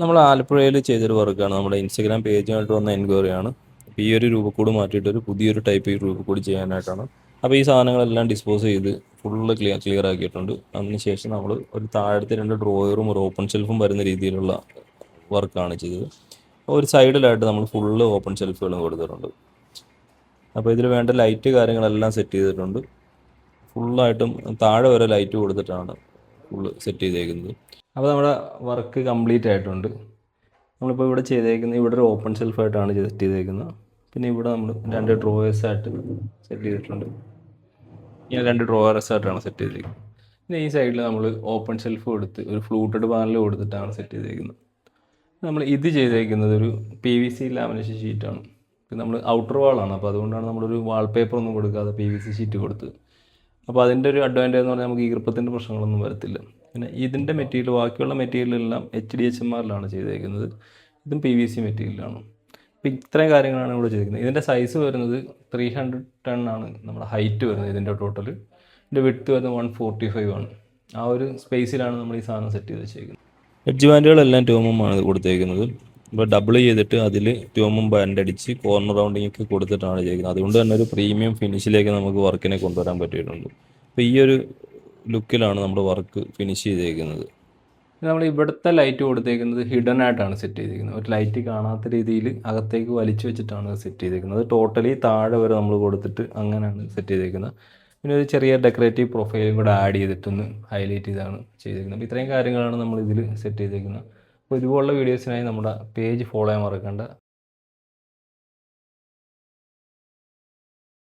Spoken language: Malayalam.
നമ്മൾ ആലപ്പുഴയിൽ ചെയ്തൊരു വർക്കാണ്. നമ്മുടെ ഇൻസ്റ്റഗ്രാം പേജുമായിട്ട് വന്ന എൻക്വയറിയാണ്. അപ്പോൾ ഈ ഒരു രൂപക്കൂട് മാറ്റിയിട്ട് ഒരു പുതിയൊരു ടൈപ്പ് ഈ രൂപക്കൂട് ചെയ്യാനായിട്ടാണ്. അപ്പോൾ ഈ സാധനങ്ങളെല്ലാം ഡിസ്പോസ് ചെയ്ത് ഫുള്ള് ക്ലിയർ ആക്കിയിട്ടുണ്ട്. അതിനുശേഷം നമ്മൾ ഒരു താഴത്തെ 2 ഡ്രോയറും ഒരു ഓപ്പൺ ഷെൽഫും വരുന്ന രീതിയിലുള്ള വർക്കാണ് ചെയ്തത്. ഒരു സൈഡിലായിട്ട് നമ്മൾ ഫുള്ള് ഓപ്പൺ ഷെൽഫുകളും കൊടുത്തിട്ടുണ്ട്. അപ്പോൾ ഇതിൽ വേണ്ട ലൈറ്റ് കാര്യങ്ങളെല്ലാം സെറ്റ് ചെയ്തിട്ടുണ്ട്. ഫുള്ളായിട്ടും താഴെ വരെ ലൈറ്റ് കൊടുത്തിട്ടാണ് ഫുള്ള് സെറ്റ് ചെയ്തേക്കുന്നത്. അപ്പോൾ നമ്മുടെ വർക്ക് കംപ്ലീറ്റ് ആയിട്ടുണ്ട്. നമ്മളിപ്പോൾ ഇവിടെ ചെയ്തേക്കുന്നത് ഇവിടെ ഒരു ഓപ്പൺ ഷെൽഫായിട്ടാണ് സെറ്റ് ചെയ്തേക്കുന്നത്. പിന്നെ ഇവിടെ നമ്മൾ 2 ഡ്രോയേഴ്സായിട്ട് സെറ്റ് ചെയ്തിട്ടുണ്ട്. ഇങ്ങനെ 2 ഡ്രോയേഴ്സായിട്ടാണ് സെറ്റ് ചെയ്തേക്കുന്നത്. പിന്നെ ഈ സൈഡിൽ നമ്മൾ ഓപ്പൺ ഷെൽഫ് കൊടുത്ത് ഒരു ഫ്ലൂട്ടഡ് പാനൽ കൊടുത്തിട്ടാണ് സെറ്റ് ചെയ്തേക്കുന്നത്. നമ്മൾ ഇത് ചെയ്തേക്കുന്നത് ഒരു PVC ലാമിനേഷൻ ഷീറ്റാണ്. ഇത് നമ്മൾ ഔട്ടർ വാളാണ്, അപ്പോൾ അതുകൊണ്ടാണ് നമ്മളൊരു വാൾപേപ്പർ ഒന്നും കൊടുക്കാതെ PVC ഷീറ്റ് കൊടുത്തത്. അപ്പോൾ അതിൻ്റെ ഒരു അഡ്വാൻറ്റേജ് എന്ന് പറഞ്ഞാൽ നമുക്ക് ഈർപ്പത്തിൻ്റെ പ്രശ്നങ്ങളൊന്നും വരത്തില്ല. പിന്നെ ഇതിൻ്റെ മെറ്റീരിയൽ ബാക്കിയുള്ള മെറ്റീരിയലെല്ലാം HDHMR ചെയ്തേക്കുന്നത്. ഇതും PVC മെറ്റീരിയലാണ്. അപ്പോൾ ഇത്രയും കാര്യങ്ങളാണ് ഇവിടെ ചെയ്തിരിക്കുന്നത്. ഇതിൻ്റെ സൈസ് വരുന്നത് 310 ആണ് നമ്മുടെ ഹൈറ്റ് വരുന്നത്. ഇതിൻ്റെ ടോട്ടൽ ഇതിൻ്റെ വിഡ്ത്ത് വരുന്നത് 145 ആണ്. ആ ഒരു സ്പേസിലാണ് നമ്മൾ ഈ സാധനം സെറ്റ് ചെയ്ത് വെച്ചേക്കുന്നത്. എഡ്ജ് ബാൻഡുകളെല്ലാം ട്യൂമുമാണ് കൊടുത്തേക്കുന്നത്. ഇപ്പോൾ ഡബിൾ ചെയ്തിട്ട് അതിൽ ട്യൂമും ബാൻഡ് അടിച്ച് കോർണർ റൗണ്ടിങ് ഒക്കെ കൊടുത്തിട്ടാണ് ചെയ്തിരിക്കുന്നത്. അതുകൊണ്ട് തന്നെ ഒരു പ്രീമിയം ഫിനിഷിലേക്ക് നമുക്ക് വർക്കിനെ കൊണ്ടുവരാൻ പറ്റിയിട്ടുണ്ട്. അപ്പോൾ ഈ ഒരു ലുക്കിലാണ് നമ്മൾ വർക്ക് ഫിനിഷ് ചെയ്തേക്കുന്നത്. നമ്മൾ ഇവിടുത്തെ ലൈറ്റ് കൊടുത്തേക്കുന്നത് ഹിഡൻ ആയിട്ടാണ് സെറ്റ് ചെയ്തിരിക്കുന്നത്. ഒരു ലൈറ്റ് കാണാത്ത രീതിയിൽ അകത്തേക്ക് വലിച്ചു വെച്ചിട്ടാണ് സെറ്റ് ചെയ്തിരിക്കുന്നത്. ടോട്ടലി താഴെ വരെ നമ്മൾ കൊടുത്തിട്ട് അങ്ങനെയാണ് സെറ്റ് ചെയ്തിരിക്കുന്നത്. പിന്നെ ഒരു ചെറിയ ഡെക്കറേറ്റീവ് പ്രൊഫൈലും കൂടെ ആഡ് ചെയ്തിട്ടൊന്ന് ഹൈലൈറ്റ് ചെയ്താണ് ചെയ്തിരിക്കുന്നത്. അപ്പോൾ ഇത്രയും കാര്യങ്ങളാണ് നമ്മൾ ഇതിൽ സെറ്റ് ചെയ്തിരിക്കുന്നത്. അപ്പോൾ ഇതുപോലുള്ള വീഡിയോസിനായി നമ്മുടെ പേജ് ഫോളോ ചെയ്യാൻ മറക്കണ്ട.